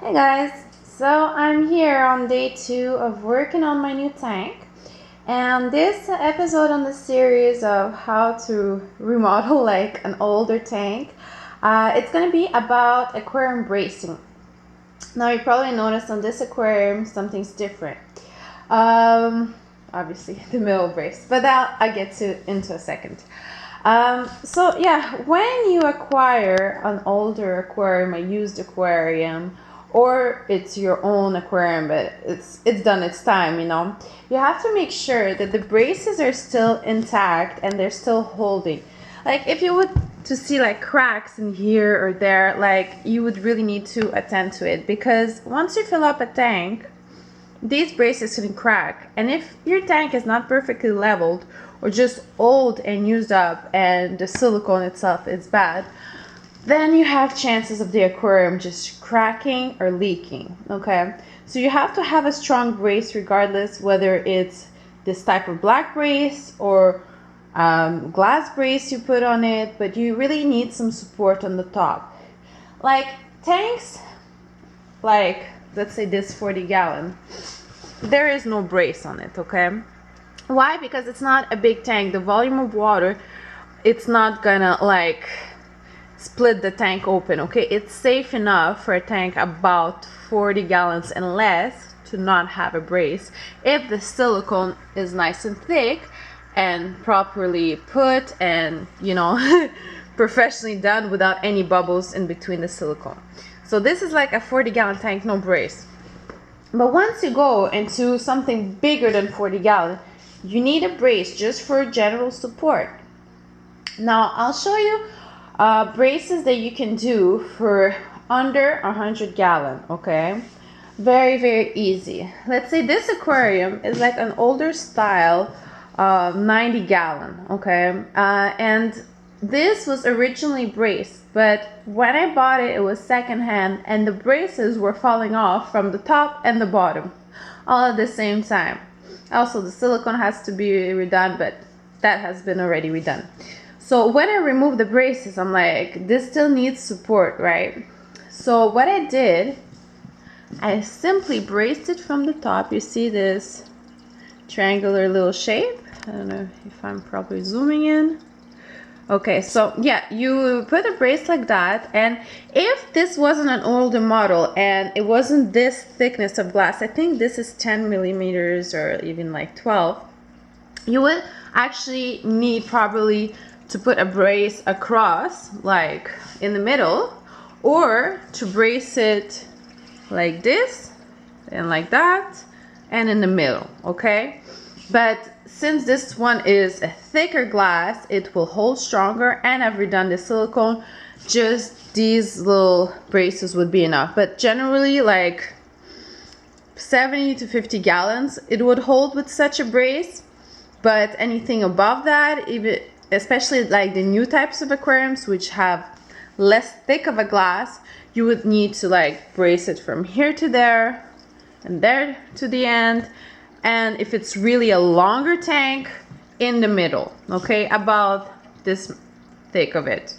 Hey guys, so I'm here on day 2 of working on my new tank, and this episode on the series of how to remodel like an older tank, it's gonna be about aquarium bracing. Now you probably noticed on this aquarium something's different. Obviously the middle brace, but that I'll get to into a second. So yeah, when you acquire an older aquarium, a used aquarium, or it's your own aquarium, but it's done its time, you have to make sure that the braces are still intact and they're still holding. Like if you would to see like cracks in here or there, like you would really need to attend to it, because once you fill up a tank, these braces can crack, and if your tank is not perfectly leveled or just old and used up and the silicone itself is bad, then you have chances of the aquarium just cracking or leaking, okay? So you have to have a strong brace regardless whether it's this type of black brace or glass brace you put on it, but you really need some support on the top. Like tanks, like let's say this 40-gallon, there is no brace on it, okay? Why? Because it's not a big tank. The volume of water, it's not gonna like split the tank open, okay? It's safe enough for a tank about 40 gallons and less to not have a brace if the silicone is nice and thick and properly put and professionally done without any bubbles in between the silicone. So this is like a 40-gallon tank, no brace. But once you go into something bigger than 40 gallon, you need a brace just for general support. Now I'll show you braces that you can do for under 100 gallon, okay? Very, very easy. Let's say this aquarium is like an older style 90 gallon, okay? And this was originally braced, but when I bought it, it was secondhand, and the braces were falling off from the top and the bottom all at the same time. Also, the silicone has to be redone, but that has been already redone. So when I removed the braces, I'm like, this still needs support, right? So what I did, I simply braced it from the top. You see this triangular little shape? I don't know if I'm probably zooming in. Okay, so yeah, you put a brace like that, and if this wasn't an older model and it wasn't this thickness of glass, I think this is 10 millimeters or even like 12, you would actually need probably to put a brace across, like in the middle, or to brace it like this and like that and in the middle, okay? But since this one is a thicker glass, it will hold stronger, and I've redone the silicone. Just these little braces would be enough, but generally like 70 to 50 gallons it would hold with such a brace. But anything above that, even especially like the new types of aquariums which have less thick of a glass, you would need to like brace it from here to there and there to the end. And if it's really a longer tank, in the middle, okay, about this thick of it,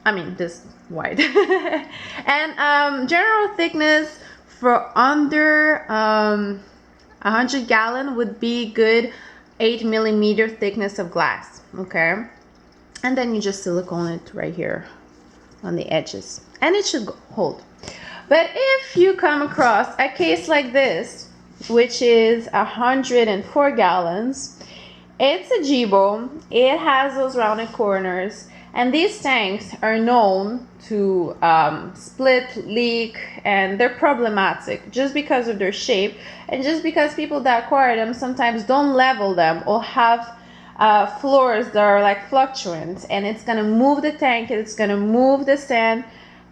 I mean this wide. And general thickness for under 100 gallon would be good 8 millimeter thickness of glass, okay? And then you just silicone it right here on the edges, and it should hold. But if you come across a case like this, which is 104 gallons, it's a Jibo, it has those rounded corners, and these tanks are known to split, leak, and they're problematic just because of their shape, and just because people that acquire them sometimes don't level them or have floors that are like fluctuant, and it's gonna move the tank, it's gonna move the sand,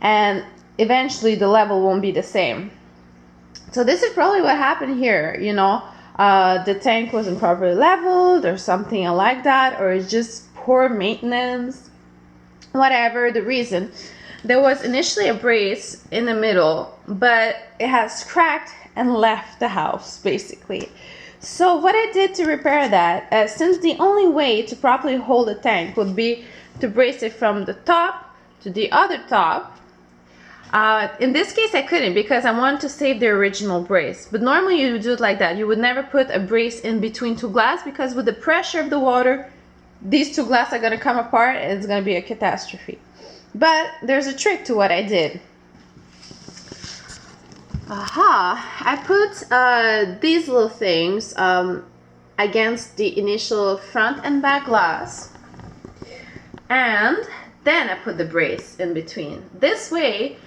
and eventually the level won't be the same. So this is probably what happened here, the tank wasn't properly leveled or something like that, or it's just poor maintenance, whatever the reason. There was initially a brace in the middle, but it has cracked and left the house basically. So what I did to repair that, since the only way to properly hold a tank would be to brace it from the top to the other top, In this case, I couldn't because I wanted to save the original brace. But normally you would do it like that. You would never put a brace in between two glass because with the pressure of the water, these two glass are going to come apart and it's going to be a catastrophe. But there's a trick to what I did. I put these little things against the initial front and back glass, and then I put the brace in between. This way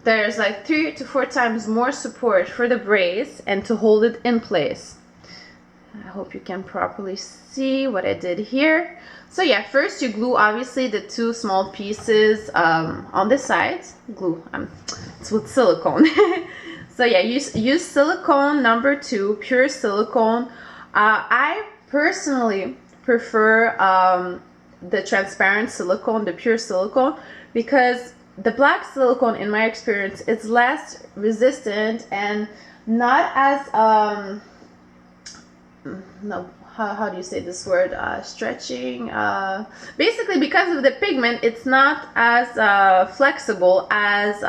there's like 3 to 4 times more support for the brace and to hold it in place. I hope you can properly see what I did here. So yeah, first you glue obviously the 2 small pieces on the sides. Glue, it's with silicone. So yeah, use silicone number 2, pure silicone. I personally prefer the transparent silicone, the pure silicone, because the black silicone, in my experience, is less resistant and not as how do you say this word, stretching, basically because of the pigment, it's not as flexible as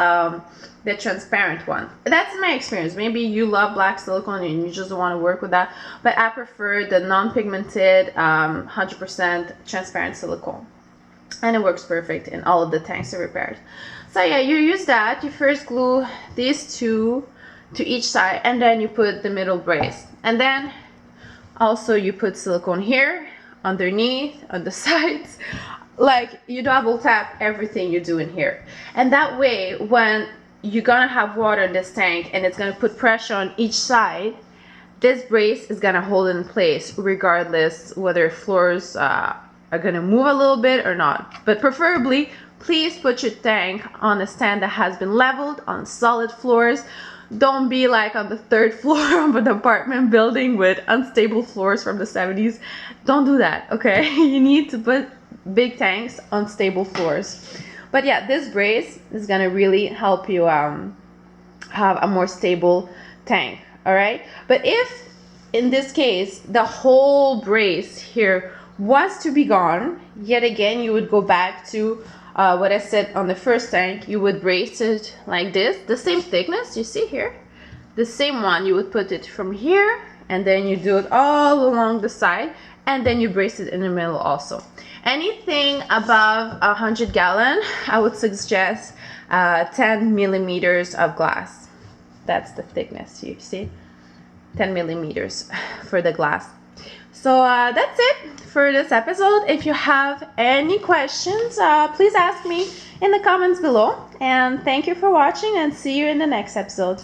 the transparent one. That's my experience. Maybe you love black silicone and you just don't want to work with that, but I prefer the non-pigmented 100% transparent silicone, and it works perfect in all of the tanks I repaired. So yeah, you use that. You first glue these 2 to each side, and then you put the middle brace, and then also you put silicone here, underneath, on the sides. Like, you double tap everything you do in here, and that way when you're gonna have water in this tank and it's gonna put pressure on each side, this brace is gonna hold in place regardless whether floors are gonna move a little bit or not. But preferably, please put your tank on a stand that has been leveled on solid floors. Don't be like on the 3rd floor of an apartment building with unstable floors from the 70s. Don't do that, okay? You need to put big tanks on stable floors. But yeah, this brace is gonna really help you have a more stable tank, all right? But if, in this case, the whole brace here was to be gone, yet again, you would go back to what I said on the first tank. You would brace it like this, the same thickness, you see here? The same one, you would put it from here, and then you do it all along the side, and then you brace it in the middle also. Anything above 100 gallon, I would suggest 10 millimeters of glass. That's the thickness, you see? 10 millimeters for the glass. So that's it for this episode. If you have any questions, please ask me in the comments below. And thank you for watching, and see you in the next episode.